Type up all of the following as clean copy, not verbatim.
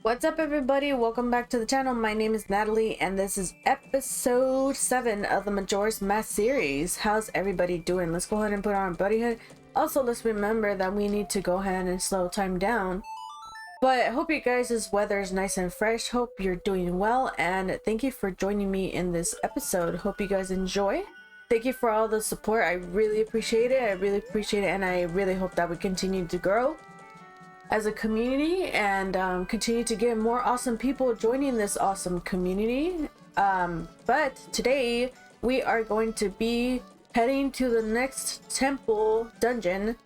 What's up, everybody? Welcome back to the channel. My name is Natalie and this is episode 7 of the Majora's Mask series. How's everybody doing? Let's go ahead and put on our buddy hood. Also, let's remember that we need to go ahead and slow time down. But I hope you guys' weather is nice and fresh. Hope you're doing well, and thank you for joining me in this episode. Hope you guys enjoy. Thank you for all the support. I really appreciate it. And I really hope that we continue to grow as a community and continue to get more awesome people joining this awesome community. But today we are going to be heading to the next temple dungeon,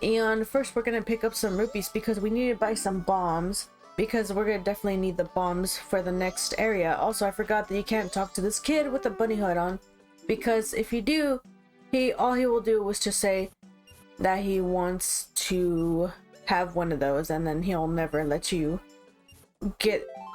and first we're gonna pick up some rupees because we need to buy some bombs, because we're gonna definitely need the bombs for the next area. Also, I forgot that you can't talk to this kid with the bunny hood on, because if you do, all he will do was just say that he wants to have one of those, and then he'll never let you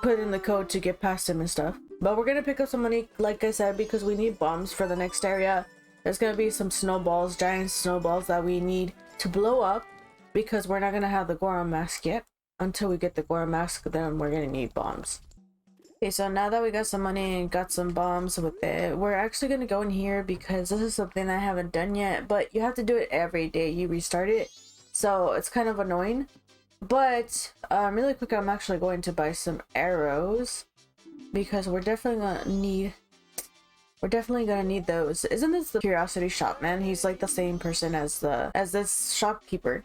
put in the code to get past him and stuff. But we're gonna pick up some money, like I said, because we need bombs for the next area. There's gonna be some snowballs, giant snowballs that we need to blow up, because we're not gonna have the Goron mask yet. Until we get the Goron mask, then we're gonna need bombs. Okay, so now that we got some money and got some bombs with it, we're actually gonna go in here because this is something I haven't done yet, but you have to do it every day you restart it. So it's kind of annoying, but really quick, I'm actually going to buy some arrows because we're definitely gonna need those. Isn't this the curiosity shop man? He's like the same person as this shopkeeper,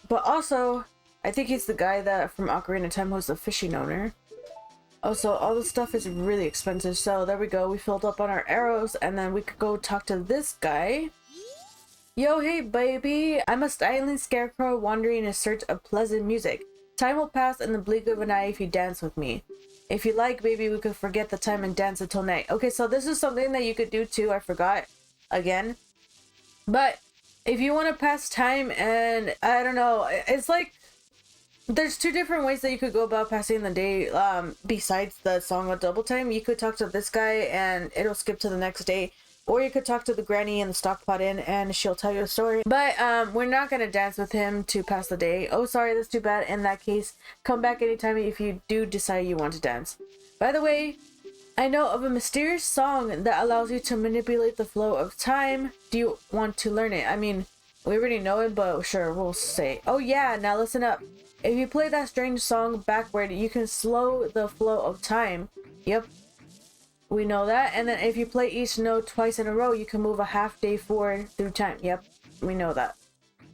but also I think he's the guy that from Ocarina of Time who's the fishing owner. Also, all this stuff is really expensive, so there we go. We filled up on our arrows, and then we could go talk to this guy. Yo, hey baby, I'm a styling scarecrow wandering in search of pleasant music. Time will pass in the blink of an eye if you dance with me. If you like, baby, we could forget the time and dance until night. Okay, so this is something that you could do too. I forgot again. But if you want to pass time, and I don't know, it's like there's two different ways that you could go about passing the day. Besides the song of double time, you could talk to this guy and it'll skip to the next day. Or you could talk to the granny in the stock pot inn and she'll tell you a story. But we're not going to dance with him to pass the day. Oh, sorry, that's too bad. In that case, come back anytime if you do decide you want to dance. By the way, I know of a mysterious song that allows you to manipulate the flow of time. Do you want to learn it? I mean, we already know it, but sure, we'll say. Oh yeah, now listen up. If you play that strange song backward, you can slow the flow of time. Yep. We know that. And then if you play each note twice in a row, you can move a half day forward through time. Yep, we know that.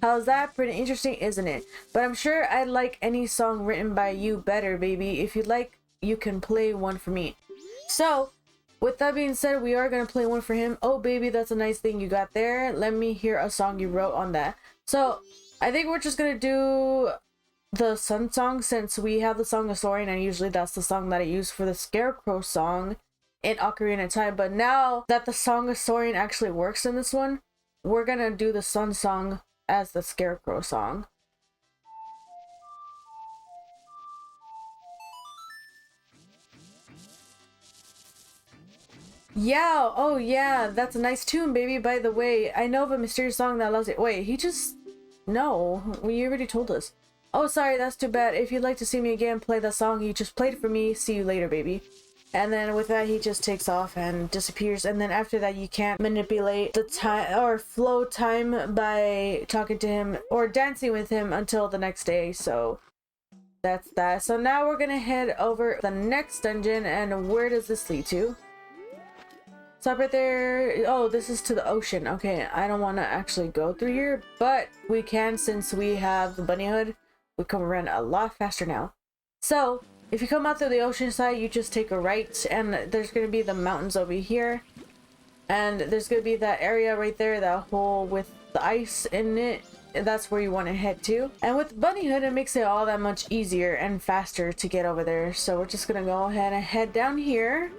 How's that? Pretty interesting, isn't it? But I'm sure I'd like any song written by you better, baby. If you'd like, you can play one for me. So, with that being said, we are going to play one for him. Oh, baby, that's a nice thing you got there. Let me hear a song you wrote on that. So, I think we're just going to do the sun song, since we have the Song of Soaring, and usually that's the song that I use for the Scarecrow song in Ocarina of Time. But now that the Song of Soaring actually works in this one, we're gonna do the Sun song as the Scarecrow song. Yeah, oh yeah, that's a nice tune, baby. By the way, I know of a mysterious song that allows it. Wait, he just... No, you already told us. Oh, sorry, that's too bad. If you'd like to see me again play the song you just played for me, see you later, baby. And then with that, he just takes off and disappears. And then after that, you can't manipulate the time or flow time by talking to him or dancing with him until the next day. So that's that. So now we're gonna head over the next dungeon. And where does this lead to? Stop right there. Oh, this is to the ocean. Okay, I don't want to actually go through here, but we can, since we have the bunny hood. We can run a lot faster now. So if you come out through the ocean side, you just take a right, and there's going to be the mountains over here. And there's going to be that area right there, that hole with the ice in it. That's where you want to head to. And with Bunny Hood, it makes it all that much easier and faster to get over there. So we're just going to go ahead and head down here.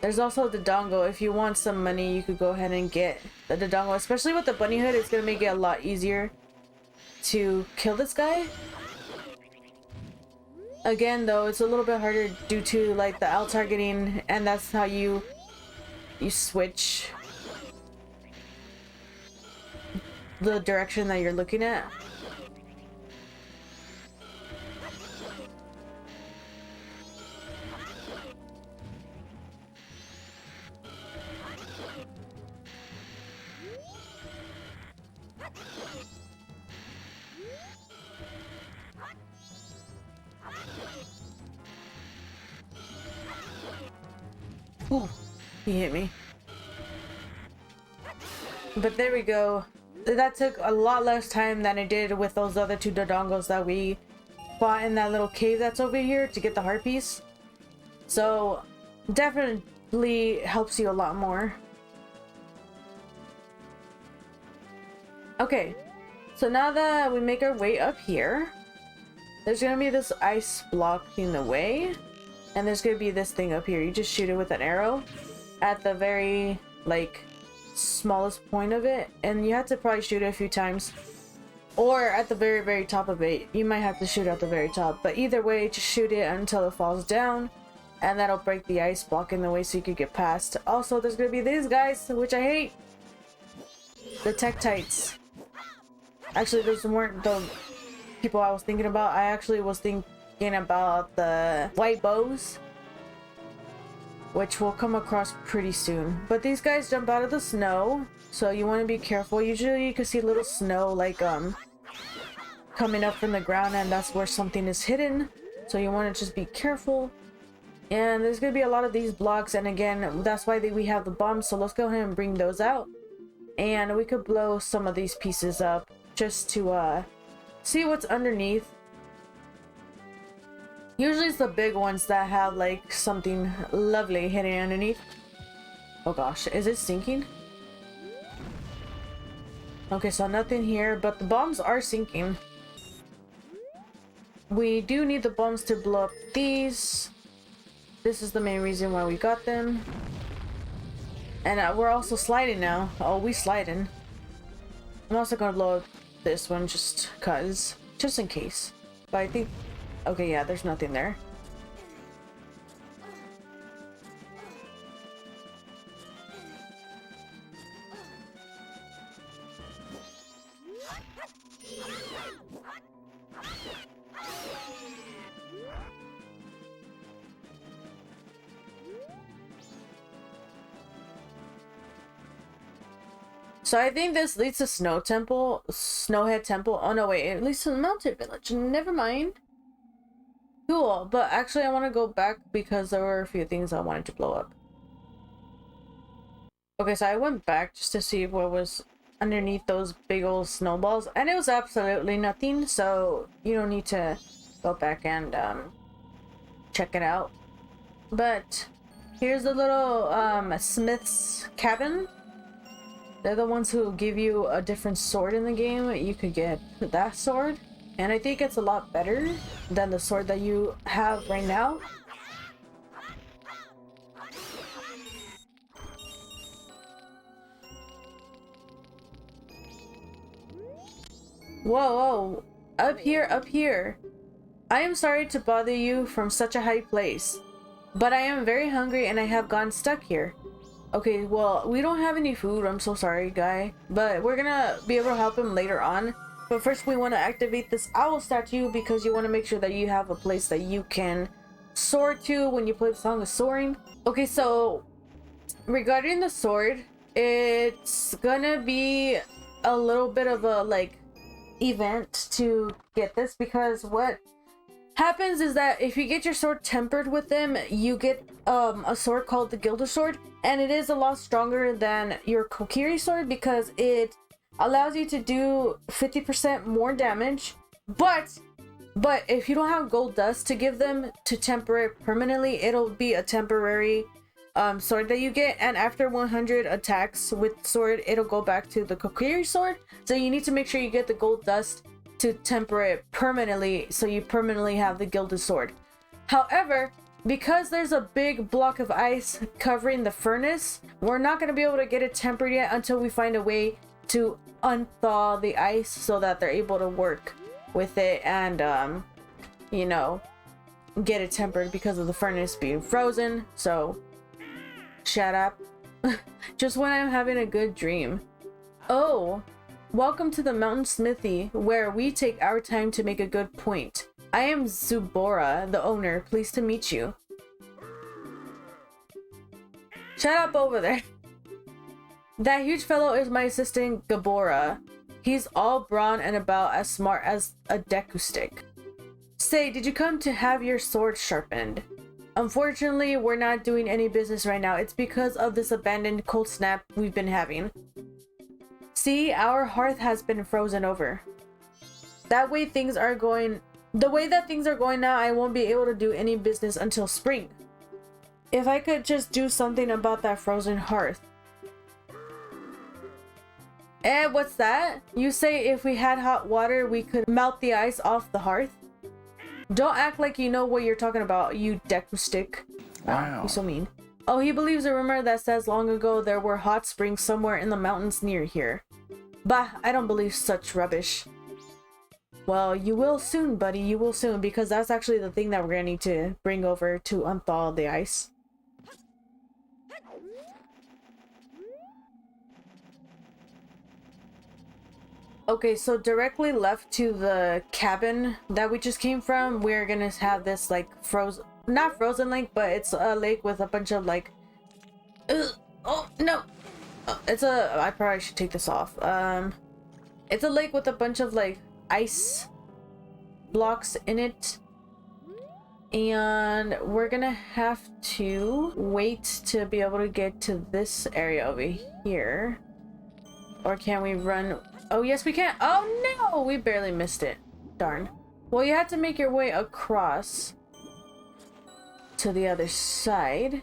There's also the dongo. If you want some money, you could go ahead and get the dongo. Especially with the Bunny Hood, it's going to make it a lot easier to kill this guy. Again, though, it's a little bit harder due to like the alt targeting, and that's how you switch the direction that you're looking at. Ooh, he hit me. But there we go. That took a lot less time than it did with those other two Dodongos that we fought in that little cave that's over here to get the heart piece. So definitely helps you a lot more. Okay, so now that we make our way up here, there's gonna be this ice blocking the way, and there's gonna be this thing up here. You just shoot it with an arrow at the very like smallest point of it, and you have to probably shoot it a few times, or at the very top of it. You might have to shoot at the very top, but either way, just shoot it until it falls down, and that'll break the ice block in the way so you could get past. Also, there's gonna be these guys, which I hate, the Tektites. Actually, those weren't the people I was thinking about. I actually was thinking about the white bows, which we'll come across pretty soon. But these guys jump out of the snow, so you want to be careful. Usually you can see little snow like coming up from the ground, and that's where something is hidden, so you want to just be careful. And there's gonna be a lot of these blocks, and again, that's why we have the bombs. So let's go ahead and bring those out, and we could blow some of these pieces up just to see what's underneath. Usually it's the big ones that have like something lovely hidden underneath. Oh gosh, is it sinking? Okay, so nothing here, but the bombs are sinking. We do need the bombs to blow up these. This is the main reason why we got them. And we're also sliding now. Oh, we sliding. I'm also gonna blow up this one just in case. But I think, okay, yeah, there's nothing there. So I think this leads to Snowhead Temple. Oh no, wait, it leads to the Mountain Village. Never mind. Cool, but actually I want to go back because there were a few things I wanted to blow up. Okay, so I went back just to see what was underneath those big old snowballs, and it was absolutely nothing, so you don't need to go back and check it out. But here's the little smith's cabin. They're the ones who give you a different sword in the game. You could get that sword, and I think it's a lot better than the sword that you have right now. Whoa, up here. I am sorry to bother you from such a high place, but I am very hungry and I have gotten stuck here. Okay, well, we don't have any food. I'm so sorry, guy. But we're gonna be able to help him later on. But first, we want to activate this owl statue because you want to make sure that you have a place that you can soar to when you play the Song of Soaring. Okay, so regarding the sword, it's gonna be a little bit of a, like, event to get this, because what happens is that if you get your sword tempered with them, you get a sword called the Gilded Sword, and it is a lot stronger than your Kokiri sword because it allows you to do 50% more damage. But if you don't have gold dust to give them to temper it permanently, it'll be a temporary sword that you get, and after 100 attacks with sword, it'll go back to the Kokiri sword. So you need to make sure you get the gold dust to temper it permanently, so you permanently have the Gilded Sword. However, because there's a big block of ice covering the furnace, we're not going to be able to get it tempered yet until we find a way to unthaw the ice so that they're able to work with it and you know, get it tempered because of the furnace being frozen. So shut up. Just when I'm having a good dream. Oh, welcome to the Mountain Smithy, where we take our time to make a good point. I am Zubora, the owner. Pleased to meet you. Shut up over there. That huge fellow is my assistant, Gabora. He's all brawn and about as smart as a Deku stick. Say, did you come to have your sword sharpened? Unfortunately, we're not doing any business right now. It's because of this abandoned cold snap we've been having. See, our hearth has been frozen over. That way things are going... The way that things are going now, I won't be able to do any business until spring. If I could just do something about that frozen hearth. And what's that? You say if we had hot water, we could melt the ice off the hearth? Don't act like you know what you're talking about, you Deku stick. Wow. You're so mean. Oh, he believes a rumor that says long ago there were hot springs somewhere in the mountains near here. Bah, I don't believe such rubbish. Well, you will soon, buddy. You will soon, because that's actually the thing that we're gonna need to bring over to unthaw the ice. Okay, so directly left to the cabin that we just came from, we're gonna have this like frozen, not frozen lake, but it's a lake with a bunch of like, oh no, it's a, I probably should take this off. It's a lake with a bunch of like ice blocks in it, and we're gonna have to wait to be able to get to this area over here. Or can we run? Oh yes we can. Oh no, we barely missed it. Darn. Well, you have to make your way across to the other side.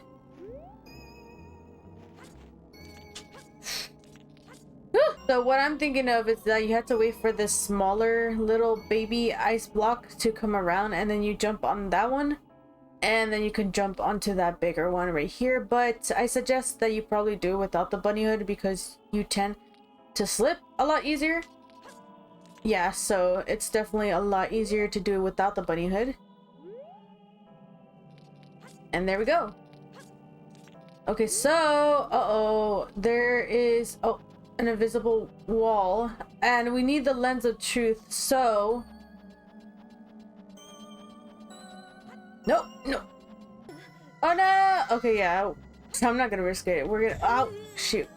So what I'm thinking of is that you have to wait for this smaller little baby ice block to come around, and then you jump on that one, and then you can jump onto that bigger one right here. But I suggest that you probably do it without the bunny hood, because you tend to slip a lot easier. Yeah, so it's definitely a lot easier to do it without the bunny hood. And there we go. Okay, so there is an invisible wall, and we need the lens of truth. So no. Oh no. Okay, yeah, I'm not gonna risk it. We're gonna, oh shoot.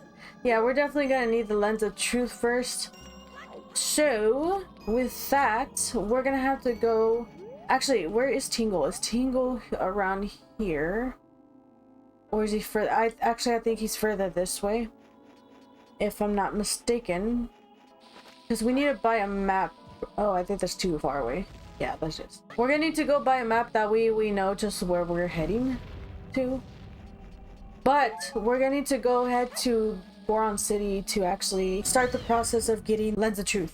Yeah, we're definitely gonna need the lens of truth first. So with that, we're gonna have to go. Actually, where is Tingle? Is Tingle around here, or is he further? I think he's further this way, if I'm not mistaken, because we need to buy a map. Oh, I think that's too far away. Yeah, that's just. We're gonna need to go buy a map, that way we know just where we're heading to. But we're gonna need to go ahead to Goron City to actually start the process of getting Lens of Truth.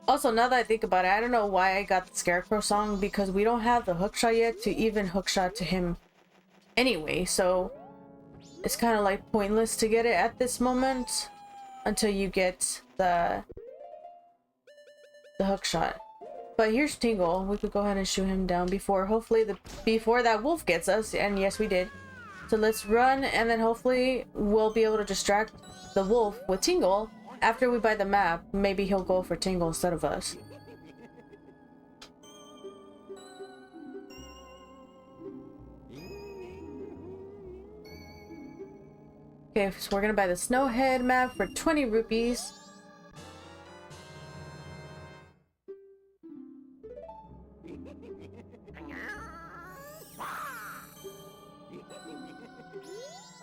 Also, now that I think about it, I don't know why I got the Scarecrow song, because we don't have the hookshot yet to even hookshot to him anyway, so it's kind of like pointless to get it at this moment until you get the hookshot. But here's Tingle. We could go ahead and shoot him down before, hopefully, before that wolf gets us. And yes, we did. So let's run, and then hopefully we'll be able to distract the wolf with Tingle. After we buy the map, maybe he'll go for Tingle instead of us. Okay, so we're gonna buy the Snowhead map for 20 rupees.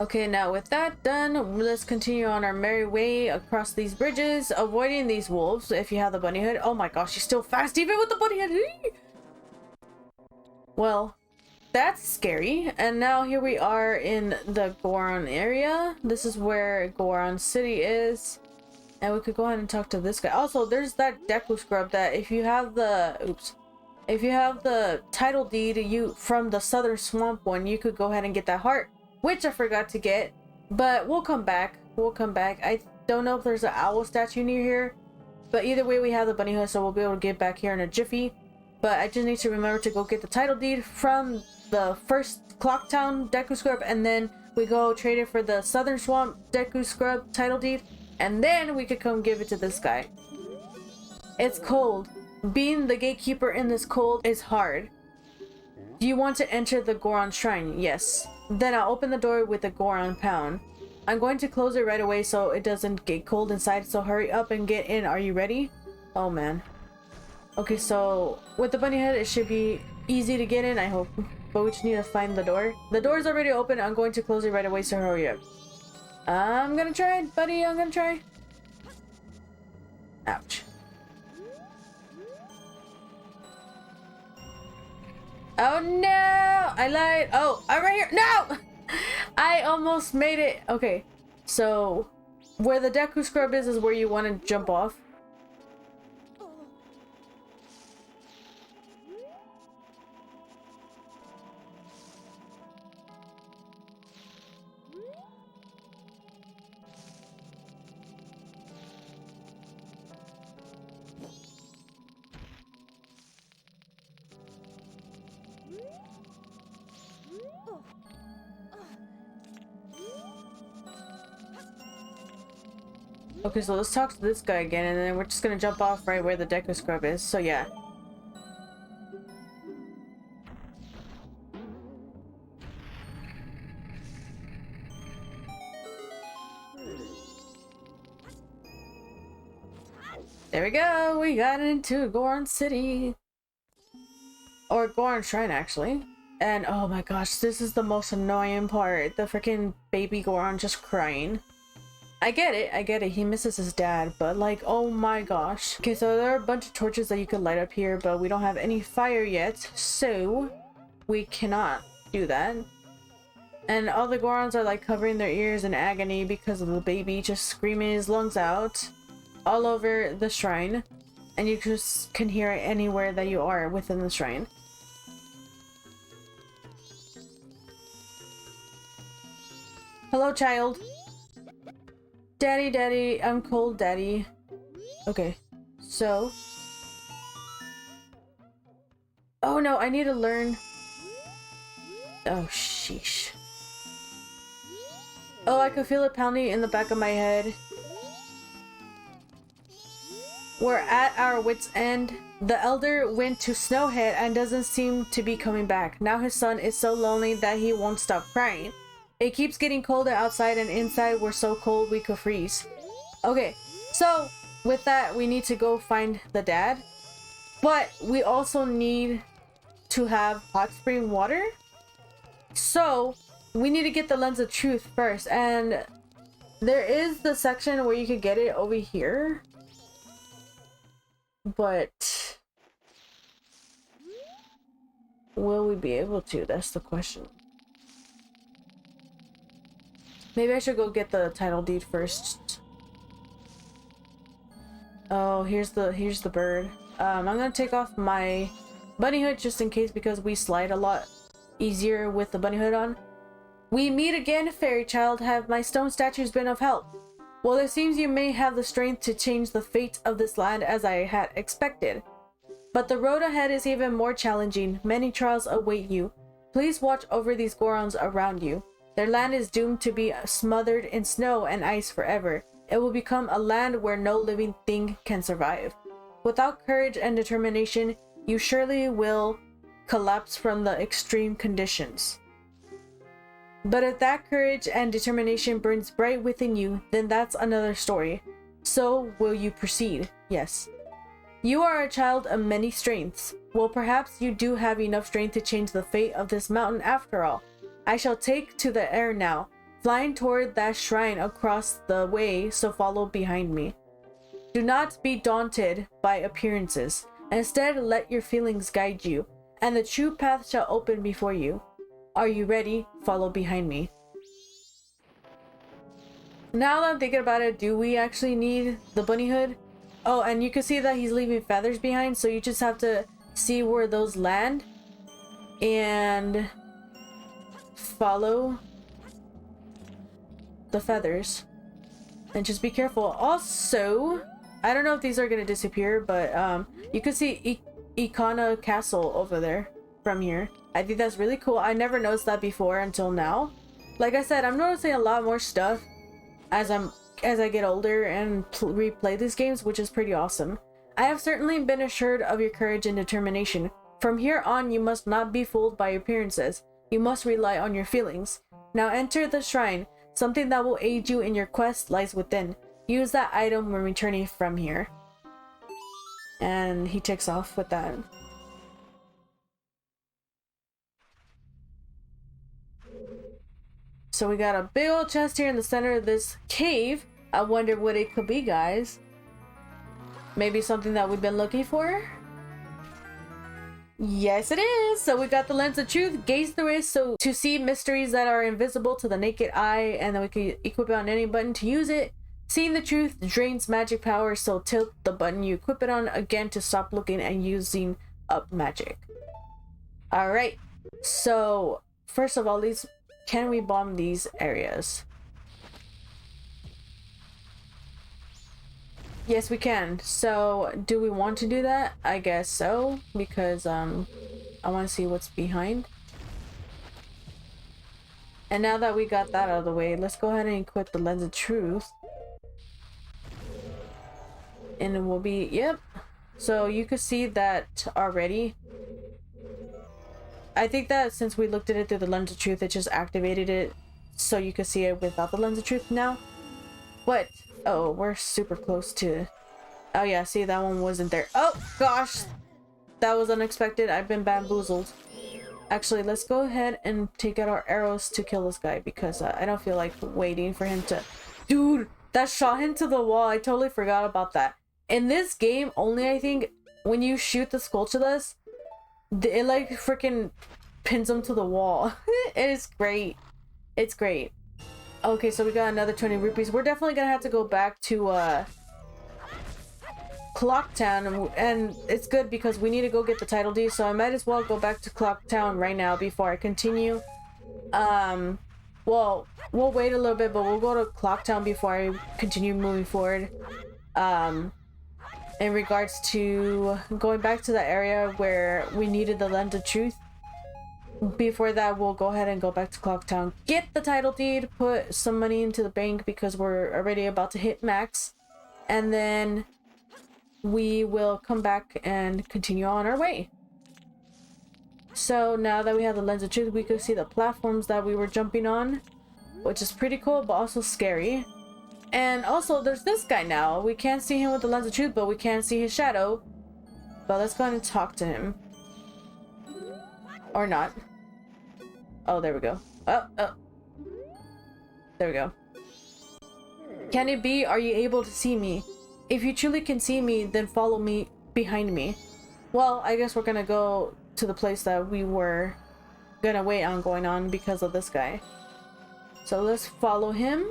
Okay, now with that done, let's continue on our merry way across these bridges, avoiding these wolves if you have the bunny hood. Oh my gosh, she's still fast even with the bunny hood. Well, that's scary. And now here we are in the Goron area. This is where Goron City is. And we could go ahead and talk to this guy. Also, there's that Deku scrub that if you have the... Oops. If you have the title deed from the Southern Swamp one, you could go ahead and get that heart, which I forgot to get, but we'll come back. We'll come back. I don't know if there's an owl statue near here, but either way we have the bunny hood, so we'll be able to get back here in a jiffy. But I just need to remember to go get the title deed from the first Clocktown Deku Scrub, and then we go trade it for the Southern Swamp Deku Scrub title deed, and then we could come give it to this guy. It's cold. Being the gatekeeper in this cold is hard. Do you want to enter the Goron Shrine? Yes. Then I'll open the door with the Goron Pound. I'm going to close it right away so it doesn't get cold inside, so hurry up and get in. Are you ready? Oh man. Okay, so with the bunny head, it should be easy to get in, I hope. But we just need to find the door. The door is already open. I'm going to close it right away, so hurry up. I'm gonna try, buddy. I'm gonna try. Ouch. Oh no! I lied. Oh, I'm right here. No! I almost made it. Okay, so where the Deku Scrub is where you want to jump off. Okay, so let's talk to this guy again, and then we're just gonna jump off right where the Deku Scrub is. So yeah. There we go! We got into Goron City! Or Goron Shrine, actually. And oh my gosh, this is the most annoying part. The freaking baby Goron just crying. I get it, he misses his dad, but like, oh my gosh. Okay, so there are a bunch of torches that you could light up here, but we don't have any fire yet, so we cannot do that. And all the Gorons are like covering their ears in agony because of the baby just screaming his lungs out all over the shrine. And you just can hear it anywhere that you are within the shrine. Hello, child. Daddy, daddy, I'm cold, daddy. Okay, so... Oh no, I need to learn... Oh, sheesh. Oh, I could feel it pounding in the back of my head. We're at our wit's end. The elder went to Snowhead and doesn't seem to be coming back. Now his son is so lonely that he won't stop crying. It keeps getting colder outside, and inside we're so cold we could freeze. Okay, so with that, we need to go find the dad. But we also need to have hot spring water. So we need to get the Lens of Truth first. And there is the section where you could get it over here. But will we be able to? That's the question. Maybe I should go get the title deed first. Oh, here's the bird. I'm gonna take off my bunny hood just in case, because we slide a lot easier with the bunny hood on. We meet again, fairy child. Have my stone statues been of help? Well, it seems you may have the strength to change the fate of this land as I had expected. But the road ahead is even more challenging. Many trials await you. Please watch over these Gorons around you. Their land is doomed to be smothered in snow and ice forever. It will become a land where no living thing can survive. Without courage and determination, you surely will collapse from the extreme conditions. But if that courage and determination burns bright within you, then that's another story. So will you proceed? Yes. You are a child of many strengths. Well, perhaps you do have enough strength to change the fate of this mountain after all. I shall take to the air now, flying toward that shrine across the way, so follow behind me. Do not be daunted by appearances. Instead, let your feelings guide you, and the true path shall open before you. Are you ready? Follow behind me. Now that I'm thinking about it, do we actually need the bunny hood? Oh, and you can see that he's leaving feathers behind, so you just have to see where those land and follow the feathers and just be careful. Also, I don't know if these are gonna disappear, but you can see Ikana Castle over there from here. I think that's really cool. I never noticed that before until now. Like I said, I'm noticing a lot more stuff as I get older and replay these games, which is pretty awesome. I have certainly been assured of your courage and determination. From here on, you must not be fooled by appearances. You must rely on your feelings. Now enter the shrine. Something that will aid you in your quest lies within. Use that item when returning from here. And he takes off with that. So we got a big old chest here in the center of this cave. I wonder what it could be, guys. Maybe something that we've been looking for? Yes, it is! So we got the Lens of Truth. Gaze through it so to see mysteries that are invisible to the naked eye, and then we can equip it on any button to use it. Seeing the truth drains magic power, so tilt the button you equip it on again to stop looking and using up magic. Alright, so first of all, can we bomb these areas? Yes, we can. So do we want to do that? I guess so, because I want to see what's behind. And now that we got that out of the way, let's go ahead and equip the Lens of Truth. And it will be, yep. So you could see that already. I think that since we looked at it through the Lens of Truth, it just activated it so you could see it without the Lens of Truth now. But, oh, we're super close to... Oh yeah, see, that one wasn't there. Oh, gosh! That was unexpected. I've been bamboozled. Actually, let's go ahead and take out our arrows to kill this guy, because I don't feel like waiting for him to... Dude, that shot him to the wall. I totally forgot about that. In this game, only I think, when you shoot the Skulltulus, it like freaking pins him to the wall. It is great. It's great. Okay, so we got another 20 rupees. We're definitely gonna have to go back to Clock Town, and it's good because we need to go get the title deed, so I might as well go back to Clock Town right now before I continue. Well, we'll wait a little bit, but we'll go to Clock Town before I continue moving forward. In regards to going back to the area where we needed the Lens of Truth. Before that, we'll go ahead and go back to Clock Town, get the title deed, put some money into the bank because we're already about to hit max, and then we will come back and continue on our way. So now that we have the Lens of Truth, we can see the platforms that we were jumping on, which is pretty cool but also scary. And also, there's this guy now. We can't see him with the Lens of Truth, but we can see his shadow. But let's go ahead and talk to him. Or not. Oh, there we go. Oh. There we go. Can it be? Are you able to see me? If you truly can see me, then follow me behind me. Well, I guess we're gonna go to the place that we were gonna wait on going on because of this guy. So let's follow him.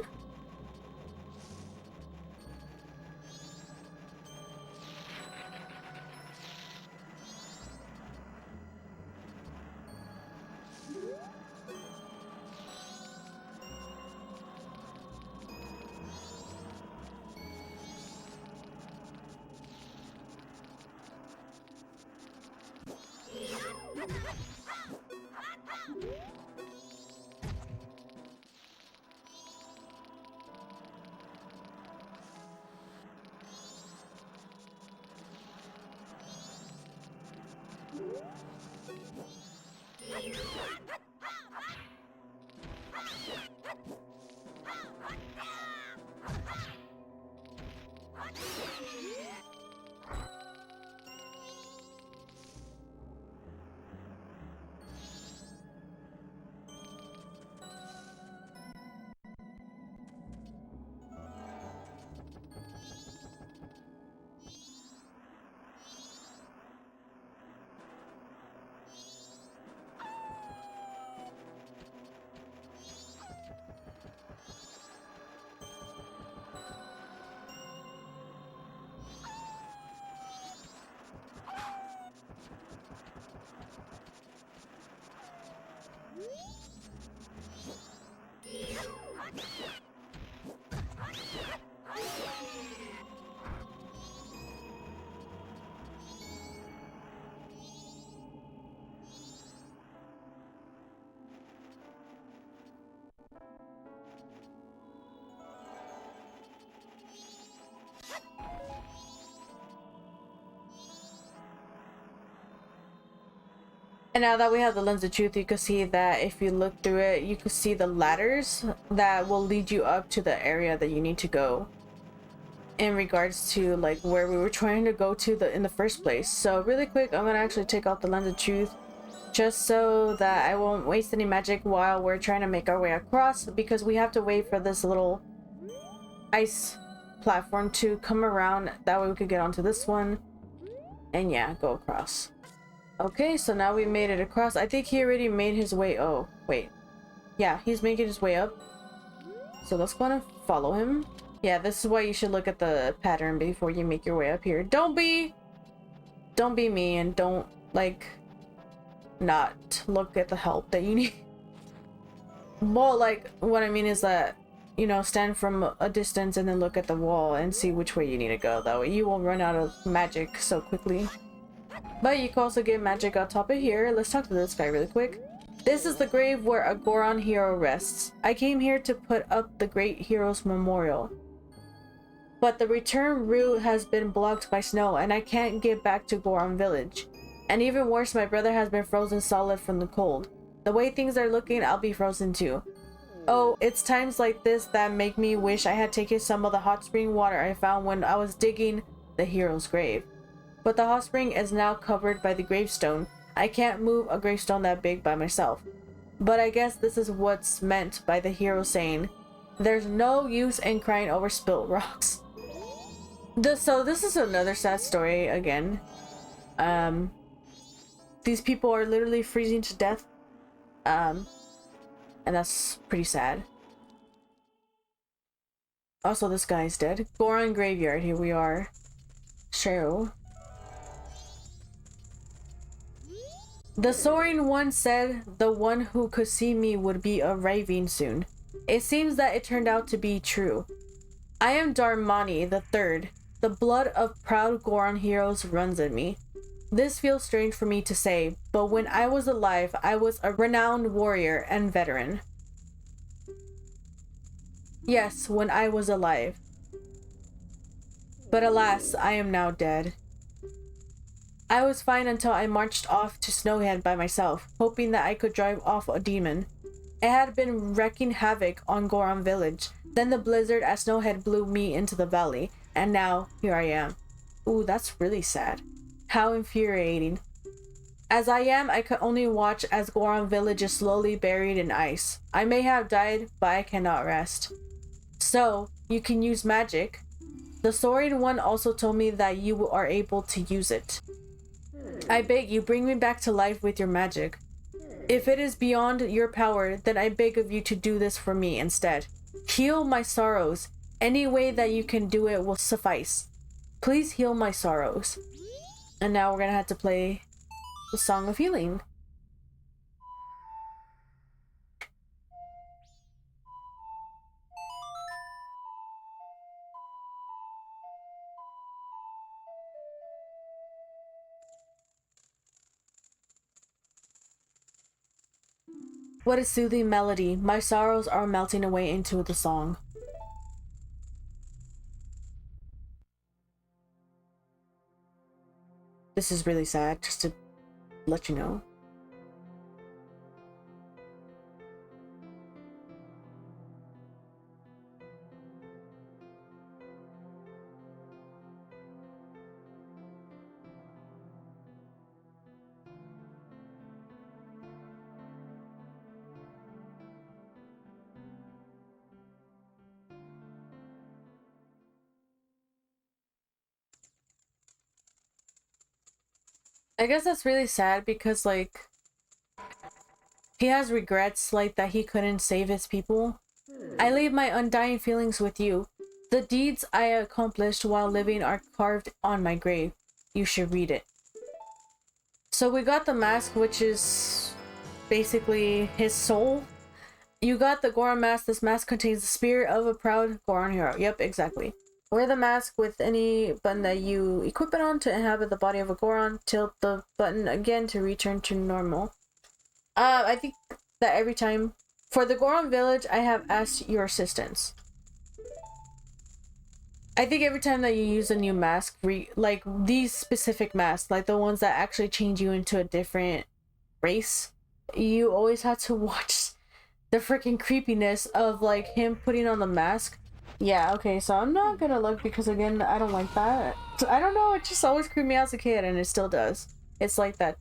And now that we have the lens of truth, you can see that if you look through it, you can see the ladders that will lead you up to the area that you need to go in regards to like where we were trying to go to in the first place. So really quick, I'm gonna actually take out the lens of truth just so that I won't waste any magic while we're trying to make our way across, because we have to wait for this little ice platform to come around. That way we could get onto this one and yeah, go across. Okay, so now we made it across. I think he already made his way. Oh, wait. Yeah, he's making his way up. So let's go and follow him. Yeah, this is why you should look at the pattern before you make your way up here. Don't be me, and don't, like, not look at the help that you need. Well, like, what I mean is that, you know, stand from a distance and then look at the wall and see which way you need to go. That way you won't run out of magic so quickly. But you can also get magic on top of here. Let's talk to this guy really quick. This is the grave where a Goron hero rests. I came here to put up the great hero's memorial. But the return route has been blocked by snow and I can't get back to Goron village. And even worse, my brother has been frozen solid from the cold. The way things are looking, I'll be frozen too. Oh, it's times like this that make me wish I had taken some of the hot spring water I found when I was digging the hero's grave. But the hot spring is now covered by the gravestone. I can't move a gravestone that big by myself. But I guess this is what's meant by the hero saying, there's no use in crying over spilt rocks. So this is another sad story again. These people are literally freezing to death. And that's pretty sad. Also, this guy is dead. Goron graveyard, here we are. So the soaring one said the one who could see me would be arriving soon. It seems that it turned out to be true. I am Darmani the Third. The blood of proud Goron heroes runs in me. This feels strange for me to say, but when I was alive, I was a renowned warrior and veteran. Yes, when I was alive. But alas, I am now dead. I was fine until I marched off to Snowhead by myself, hoping that I could drive off a demon. It had been wreaking havoc on Goron village. Then the blizzard at Snowhead blew me into the valley, and now here I am. Ooh, that's really sad. How infuriating. As I am, I could only watch as Goron village is slowly buried in ice. I may have died, but I cannot rest. So, you can use magic. The Soaring One also told me that you are able to use it. I beg you, bring me back to life with your magic. If it is beyond your power, then I beg of you to do this for me instead. Heal my sorrows. Any way that you can do it will suffice. Please heal my sorrows. And now we're gonna have to play the Song of Healing. What a soothing melody. My sorrows are melting away into the song. This is really sad, just to let you know. I guess that's really sad because, like, he has regrets, like, that he couldn't save his people. I leave my undying feelings with you. The deeds I accomplished while living are carved on my grave. You should read it. So we got the mask, which is basically his soul. You got the Goron mask. This mask contains the spirit of a proud Goron hero. Yep, exactly. Wear the mask with any button that you equip it on to inhabit the body of a Goron. Tilt the button again to return to normal. I think that every time for the Goron village, I have asked your assistance. I think every time that you use a new mask, like these specific masks, like the ones that actually change you into a different race, you always had to watch the freaking creepiness of like him putting on the mask. Yeah, okay, so I'm not gonna look because again, I don't like that. So, I don't know, it just always creeped me out as a kid and it still does. It's like that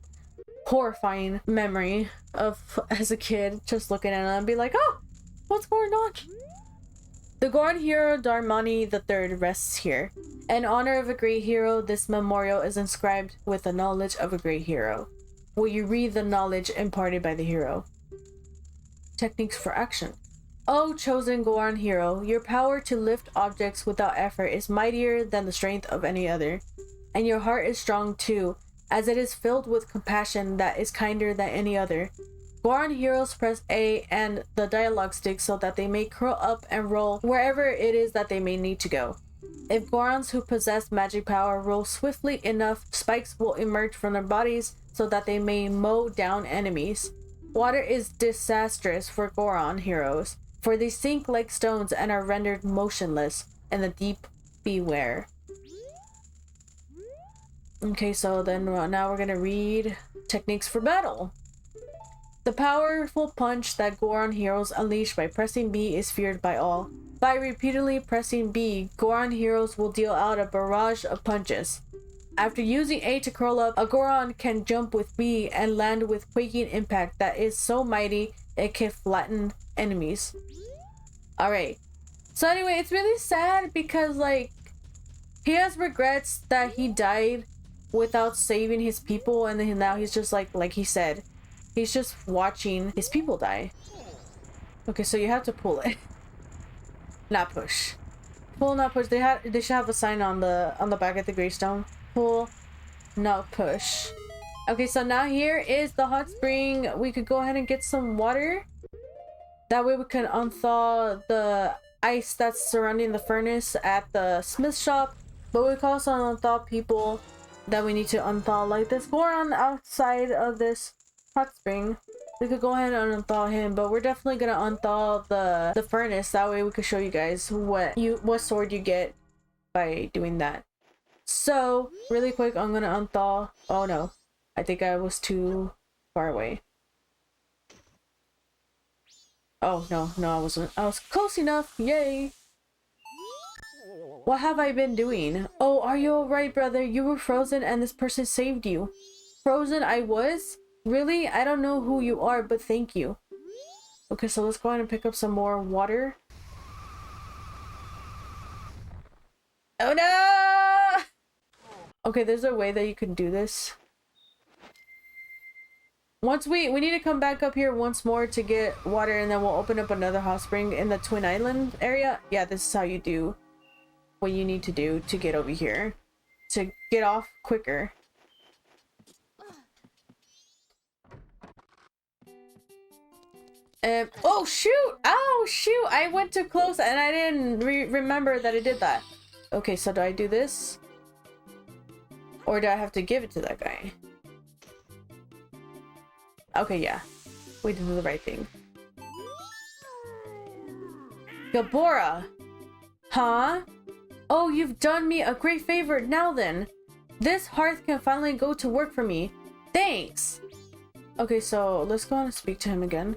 horrifying memory of as a kid just looking at it and be like, oh, what's going on? The Goron hero Darmani III rests here. In honor of a great hero, this memorial is inscribed with the knowledge of a great hero. Will you read the knowledge imparted by the hero? Techniques for action. O chosen Goron hero, your power to lift objects without effort is mightier than the strength of any other. And your heart is strong too, as it is filled with compassion that is kinder than any other. Goron heroes press A and the dialogue stick so that they may curl up and roll wherever it is that they may need to go. If Gorons who possess magic power roll swiftly enough, spikes will emerge from their bodies so that they may mow down enemies. Water is disastrous for Goron heroes, for they sink like stones and are rendered motionless in the deep. Beware. Okay, so then now we're gonna read techniques for battle. The powerful punch that Goron heroes unleash by pressing B is feared by all. By repeatedly pressing B, Goron heroes will deal out a barrage of punches. After using A to curl up, a Goron can jump with B and land with quaking impact that is so mighty it can flatten enemies. Alright. So anyway, it's really sad because like he has regrets that he died without saving his people, and then now he's just like he said, he's just watching his people die. Okay, so you have to pull it. Not push. Pull, not push. They should have a sign on the back of the gravestone. Pull, not push. Okay, so now here is the hot spring. We could go ahead and get some water. That way we can unthaw the ice that's surrounding the furnace at the smith shop. But we can also unthaw people that we need to unthaw, like this Goron outside of this hot spring. We could go ahead and unthaw him, but we're definitely gonna unthaw the furnace. That way we could show you guys what sword you get by doing that. So really quick, I'm gonna unthaw. Oh no, I think I was too far away. Oh no, I wasn't. I was close enough. Yay. What have I been doing? Oh, are you alright, brother? You were frozen and this person saved you. Frozen I was? Really? I don't know who you are, but thank you. Okay, so let's go ahead and pick up some more water. Oh no! Okay, there's a way that you can do this. Once we need to come back up here once more to get water, and then we'll open up another hot spring in the Twin Island area. Yeah, this is how you do what you need to do to get over here to get off quicker. Oh shoot! Oh shoot! I went too close and I didn't remember that I did that. Okay, so do I do this? Or do I have to give it to that guy? Okay, yeah. We did the right thing. Gabora! Huh? Oh, you've done me a great favor. Now then, this hearth can finally go to work for me. Thanks! Okay, so let's go on and speak to him again.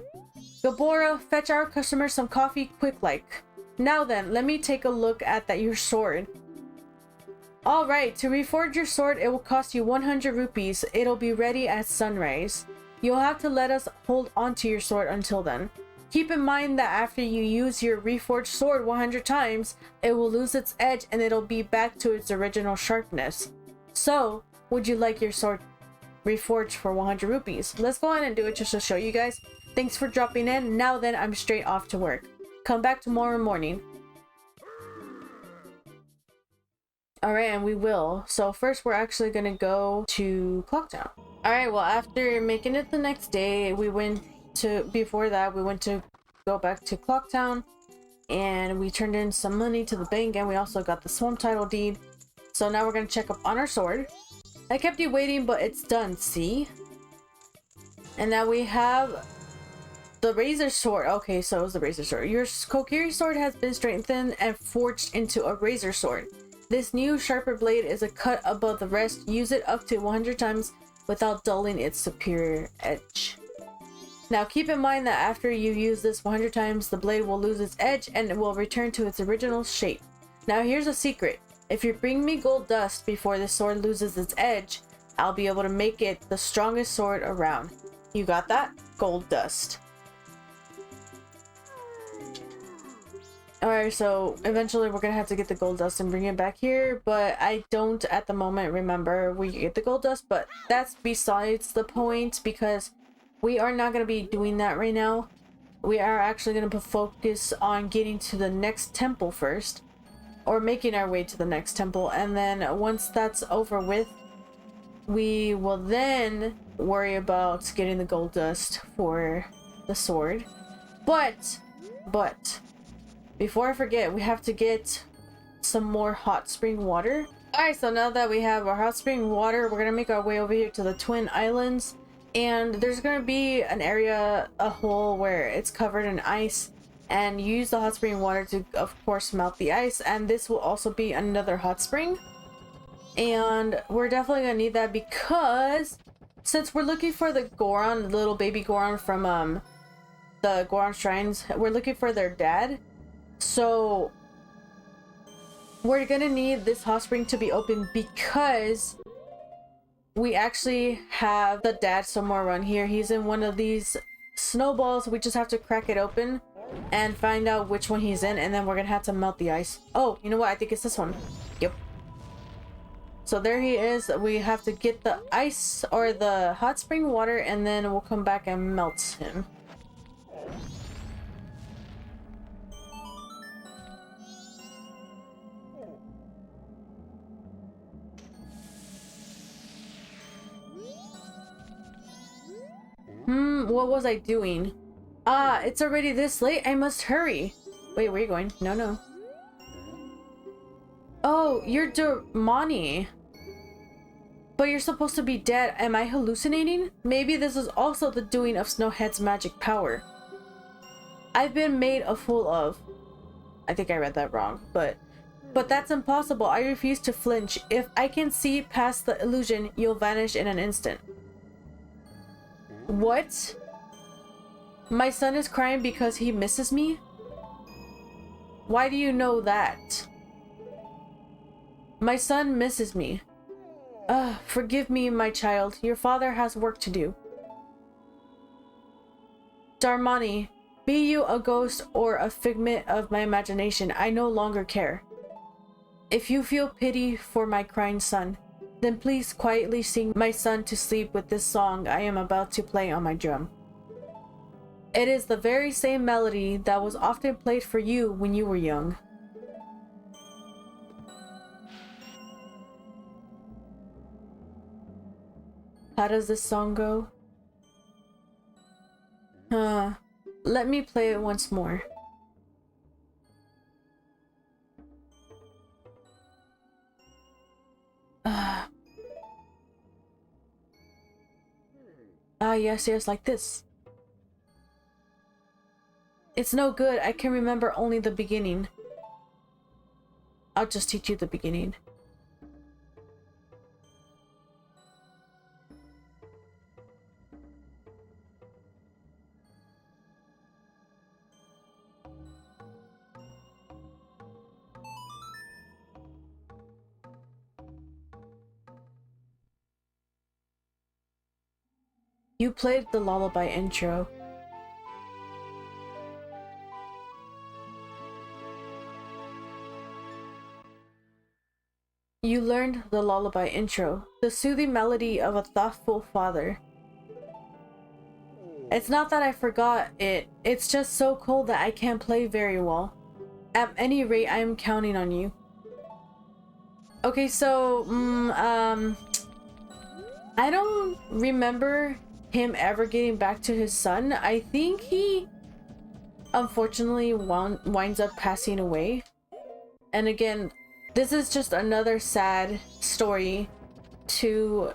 Gabora, fetch our customer some coffee quick-like. Now then, let me take a look at your sword. Alright, to reforge your sword, it will cost you 100 rupees. It'll be ready at sunrise. You'll have to let us hold onto your sword until then. Keep in mind that after you use your reforged sword 100 times, it will lose its edge and it'll be back to its original sharpness. So, would you like your sword reforged for 100 rupees? Let's go ahead and do it just to show you guys. Thanks for dropping in. Now then, I'm straight off to work. Come back tomorrow morning. Alright, and we will. So first we're actually gonna go to Clocktown. Alright, well after making it the next day, we went to go back to Clocktown, and we turned in some money to the bank, and we also got the swamp title deed. So now we're gonna check up on our sword. I kept you waiting, but it's done, see? And now we have the razor sword. Okay, so it was the razor sword. Your Kokiri sword has been strengthened and forged into a razor sword. This new sharper blade is a cut above the rest. Use it up to 100 times without dulling its superior edge. Now keep in mind that after you use this 100 times, the blade will lose its edge and it will return to its original shape. Now here's a secret. If you bring me gold dust before the sword loses its edge, I'll be able to make it the strongest sword around. You got that? Gold dust. Alright, so eventually we're gonna have to get the gold dust and bring it back here, but I don't at the moment remember where you get the gold dust, but that's besides the point because we are not gonna be doing that right now. We are actually gonna focus on getting to the next temple first, or making our way to the next temple, and then once that's over with, we will then worry about getting the gold dust for the sword. But before I forget, we have to get some more hot spring water. Alright, so now that we have our hot spring water, we're gonna make our way over here to the Twin Islands. And there's gonna be an area, a hole where it's covered in ice. And use the hot spring water to, of course, melt the ice. And this will also be another hot spring. And we're definitely gonna need that because since we're looking for the Goron, little baby Goron from the Goron Shrines, we're looking for their dad. So we're gonna need this hot spring to be open because we actually have the dad somewhere around here. He's in one of these snowballs. We just have to crack it open and find out which one he's in, and then we're gonna have to melt the ice. Oh, you know what? I think it's this one. Yep. So there he is. We have to get the ice or the hot spring water, and then we'll come back and melt him. What was I doing? Ah, it's already this late. I must hurry. Wait, where are you going? No. Oh, you're Dermani. But you're supposed to be dead. Am I hallucinating? Maybe this is also the doing of Snowhead's magic power. I've been made a fool of. I think I read that wrong, but that's impossible. I refuse to flinch. If I can see past the illusion, you'll vanish in an instant. What? My son is crying because he misses me? Why do you know that? My son misses me. Forgive me, my child. Your father has work to do. Darmani, be you a ghost or a figment of my imagination, I no longer care. If you feel pity for my crying son, then please quietly sing my son to sleep with this song I am about to play on my drum. It is the very same melody that was often played for you when you were young. How does this song go? Let me play it once more. Yes, like this. It's no good. I can remember only the beginning. I'll just teach you the beginning. You played the lullaby intro. You learned the lullaby intro, the soothing melody of a thoughtful father. It's not that I forgot it, it's just so cold that I can't play very well. At any rate, I am counting on you. Okay, so, I don't remember him ever getting back to his son. I think he unfortunately winds up passing away. And again, this is just another sad story to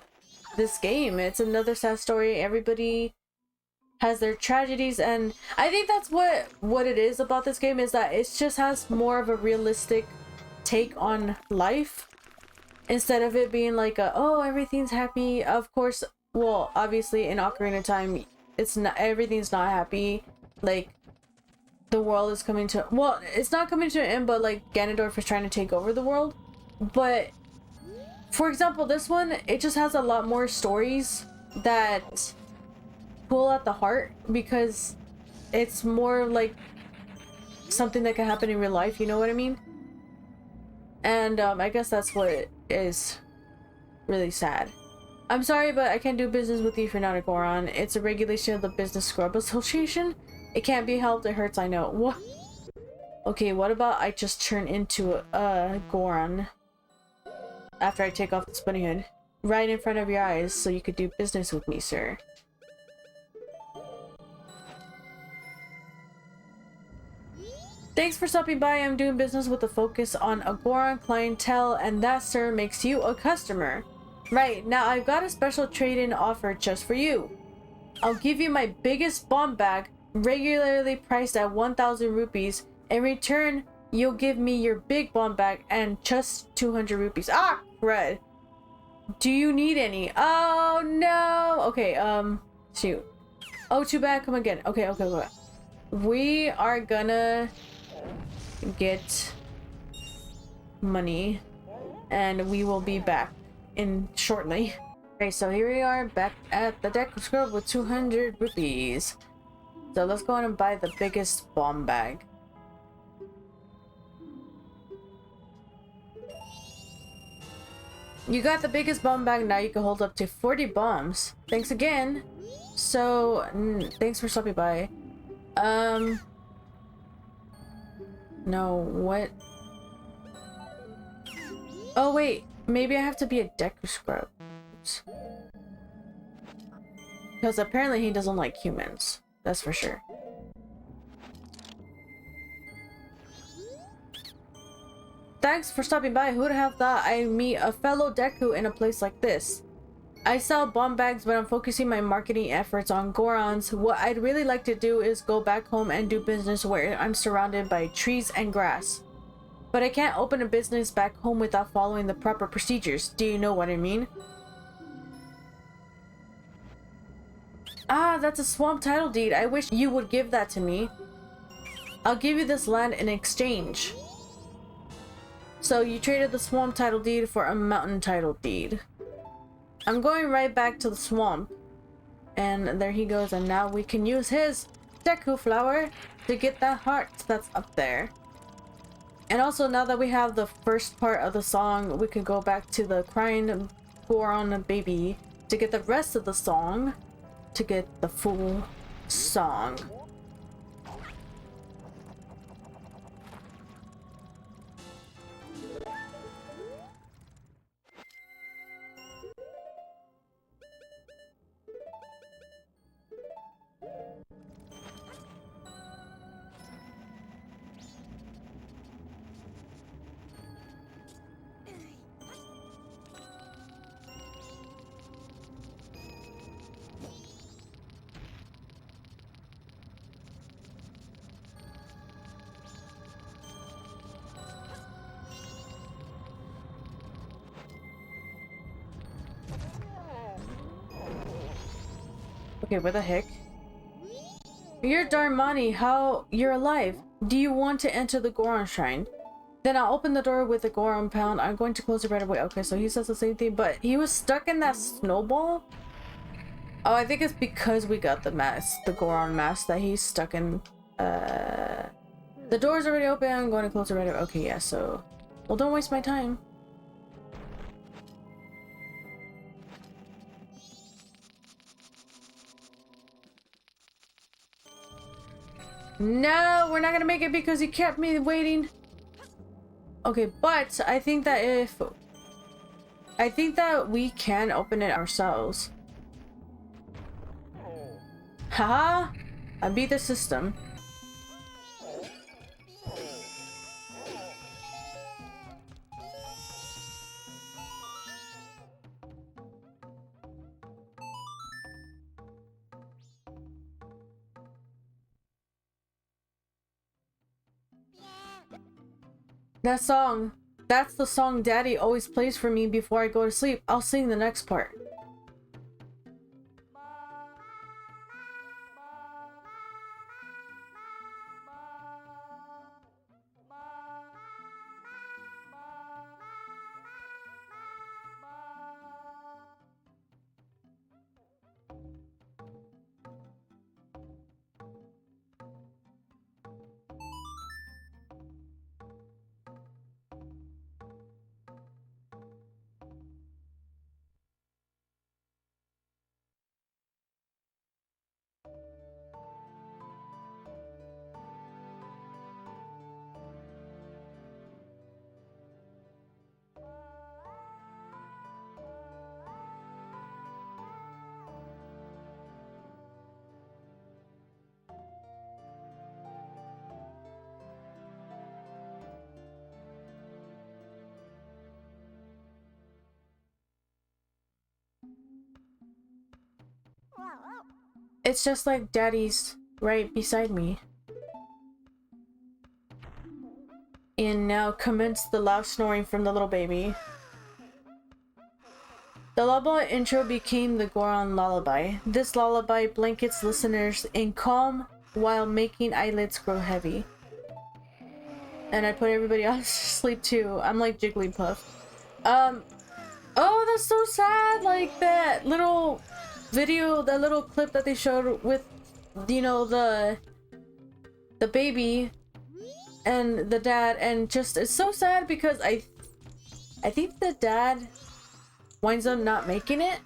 this game. It's another sad story. Everybody has their tragedies, and I think that's what it is about this game, is that it just has more of a realistic take on life instead of it being like a, oh, everything's happy. Of course, well, obviously in Ocarina of Time, it's not, everything's not happy. Like, the world is coming to, well, it's not coming to an end, but like Ganondorf is trying to take over the world. But for example, this one, it just has a lot more stories that pull at the heart, because it's more like something that can happen in real life, you know what I mean? And I guess that's what is really sad. I'm sorry, but I can't do business with you if you're not a Goron. It's a regulation of the Business Scrub Association. It can't be helped, it hurts, I know. What? Okay, what about I just turn into a Goron after I take off the spinning hood? Right in front of your eyes, so you could do business with me, sir. Thanks for stopping by. I'm doing business with a focus on a Goron clientele, and that, sir, makes you a customer. Right, now I've got a special trade-in offer just for you. I'll give you my biggest bomb bag, regularly priced at 1,000 rupees. In return, you'll give me your big bomb bag and just 200 rupees. Ah, crud. Do you need any? Oh, no. Okay, shoot. Oh, too bad. Come again. Okay. We are gonna get money, and we will be back in shortly. Okay, so here we are back at the deck of scrub with 200 rupees. So let's go on and buy the biggest bomb bag. You got the biggest bomb bag, now you can hold up to 40 bombs. Thanks again. So, thanks for stopping by. No, what? Oh wait, maybe I have to be a Deku Scrub. Oops. Because apparently he doesn't like humans. That's for sure. Thanks for stopping by. Who'd have thought I'd meet a fellow Deku in a place like this? I sell bomb bags, but I'm focusing my marketing efforts on Gorons. What I'd really like to do is go back home and do business where I'm surrounded by trees and grass. But I can't open a business back home without following the proper procedures. Do you know what I mean? Ah, that's a swamp title deed. I wish you would give that to me. I'll give you this land in exchange. So you traded the swamp title deed for a mountain title deed. I'm going right back to the swamp. And there he goes, and now we can use his Deku flower to get that heart that's up there. And also, now that we have the first part of the song, we can go back to the crying Goron baby to get the rest of the song, to get the full song. Okay, what the heck? You're Darmani, how you're alive? Do you want to enter the Goron Shrine? Then I'll open the door with the Goron pound. I'm going to close it right away. Okay, so he says the same thing, but he was stuck in that snowball? Oh, I think it's because we got the mask, the Goron mask, that he's stuck in. The door's already open. I'm going to close it right away. Okay, yeah, so... Well, don't waste my time. No, we're not gonna make it because he kept me waiting. Okay, but I think that we can open it ourselves. Haha! I beat the system. That song, that's the song Daddy always plays for me before I go to sleep. I'll sing the next part. It's just like Daddy's right beside me. And now commenced the loud snoring from the little baby. The lullaby intro became the Goron Lullaby. This lullaby blankets listeners in calm while making eyelids grow heavy. And I put everybody else to sleep too. I'm like Jigglypuff. Oh, that's so sad. Like that little video, that little clip that they showed with, you know, the baby and the dad, and just it's so sad because I think the dad winds up not making it,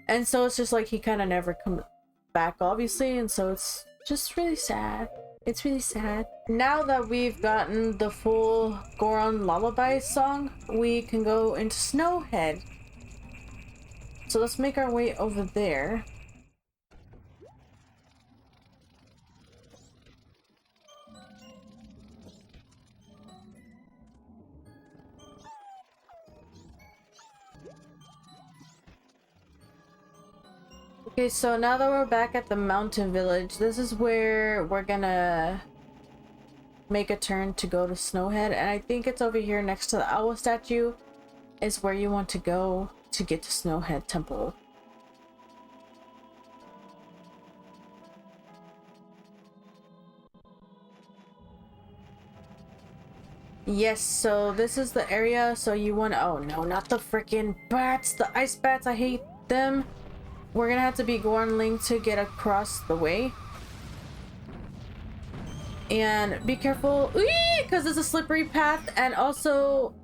and so it's just like he kind of never comes back, obviously, and so it's just really sad. It's really sad. Now that we've gotten the full Goron Lullaby song, we can go into Snowhead. So let's make our way over there. Okay, so now that we're back at the mountain village, this is where we're gonna make a turn to go to Snowhead, and I think it's over here next to the owl statue is where you want to go to get to Snowhead Temple. Yes, so this is the area, so you want to— oh no, not the freaking bats, the ice bats, I hate them. We're gonna have to be Goron Link to get across the way. And be careful, because it's a slippery path, and also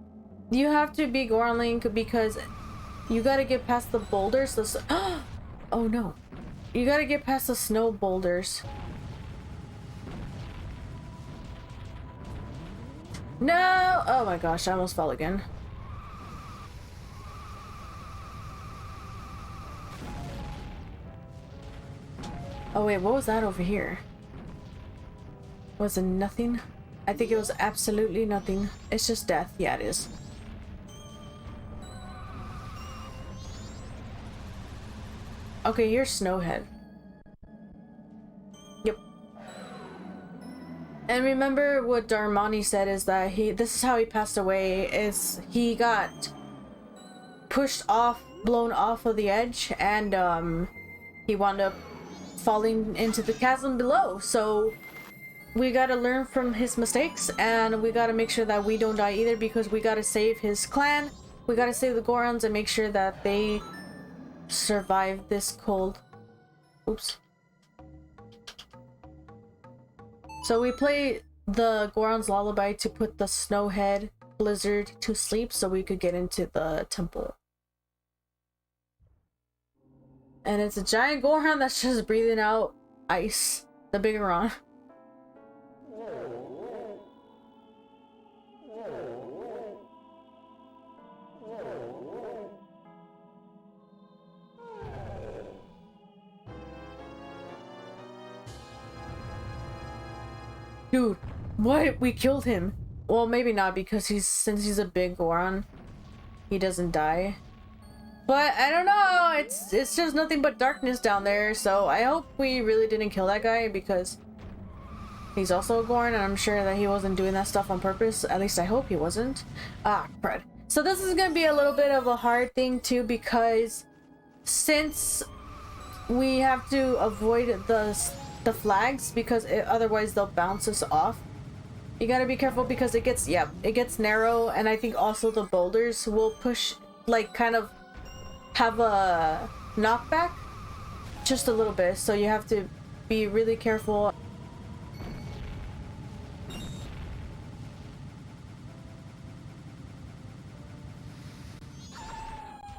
you have to be Goron Link because you gotta get past the boulders. Oh no. You gotta get past the snow boulders. No! Oh my gosh, I almost fell again. Oh wait, what was that over here? Was it nothing? I think it was absolutely nothing. It's just death. Yeah, it is. Okay, here's Snowhead. Yep. And remember what Darmani said is that this is how he passed away, is he got pushed off, blown off of the edge, and he wound up falling into the chasm below. So we gotta learn from his mistakes, and we gotta make sure that we don't die either, because we gotta save his clan. We gotta save the Gorons and make sure that they survive this cold. Oops. So we play the Goron's Lullaby to put the Snowhead Blizzard to sleep so we could get into the temple. And it's a giant Goron that's just breathing out ice. The big Goron. Dude, what? We killed him. Well, maybe not, because since he's a big Goron, he doesn't die. But I don't know, it's just nothing but darkness down there, so I hope we really didn't kill that guy, because he's also a Goron, and I'm sure that he wasn't doing that stuff on purpose. At least I hope he wasn't. Ah, crud. So this is gonna be a little bit of a hard thing too, because since we have to avoid the flags, because otherwise they'll bounce us off. You gotta be careful because it gets narrow, and I think also the boulders will push, like, kind of have a knockback just a little bit, so you have to be really careful.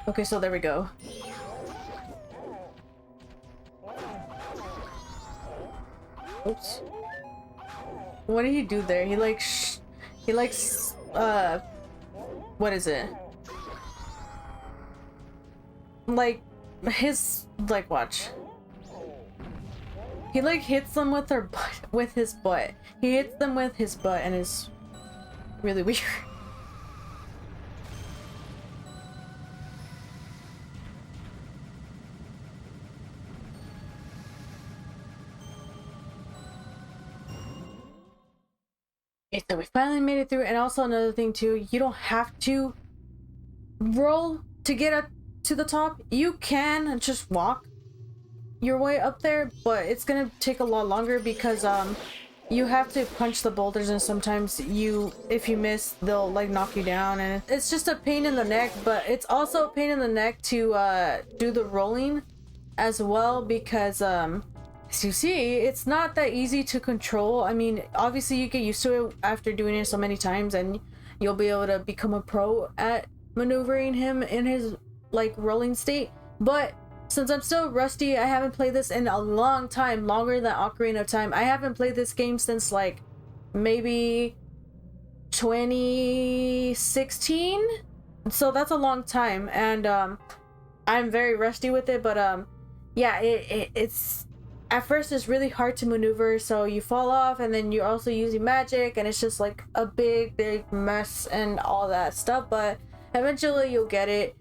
Okay, so there we go. Oops. What did he do there? He likes what is it? Like his, like, watch. He like hits them with their butt, with his butt. He hits them with his butt, and it's really weird. So we finally made it through. And also another thing too, you don't have to roll to get up to the top. You can just walk your way up there, but it's gonna take a lot longer because you have to punch the boulders, and sometimes if you miss, they'll like knock you down, and it's just a pain in the neck. But it's also a pain in the neck to do the rolling as well, because as you see, it's not that easy to control. I mean, obviously you get used to it after doing it so many times, and you'll be able to become a pro at maneuvering him in his like rolling state. But since I'm still rusty, I haven't played this in a long time, longer than Ocarina of Time. I haven't played this game since like maybe 2016, so that's a long time, and I'm very rusty with it. But yeah, it's at first it's really hard to maneuver, so you fall off, and then you're also using magic, and it's just like a big mess and all that stuff. But eventually you'll get it,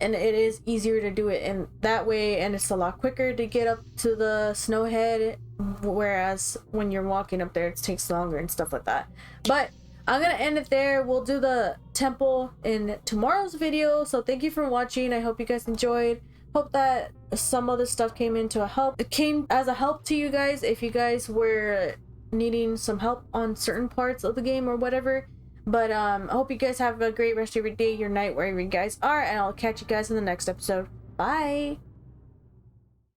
and it is easier to do it in that way, and it's a lot quicker to get up to the Snowhead, whereas when you're walking up there it takes longer and stuff like that. But I'm gonna end it there. We'll do the temple in tomorrow's video. So thank you for watching. I hope you guys enjoyed. Hope that some of this stuff came as a help to you guys if you guys were needing some help on certain parts of the game or whatever. But I hope you guys have a great rest of your day, your night, wherever you guys are, and I'll catch you guys in the next episode. Bye!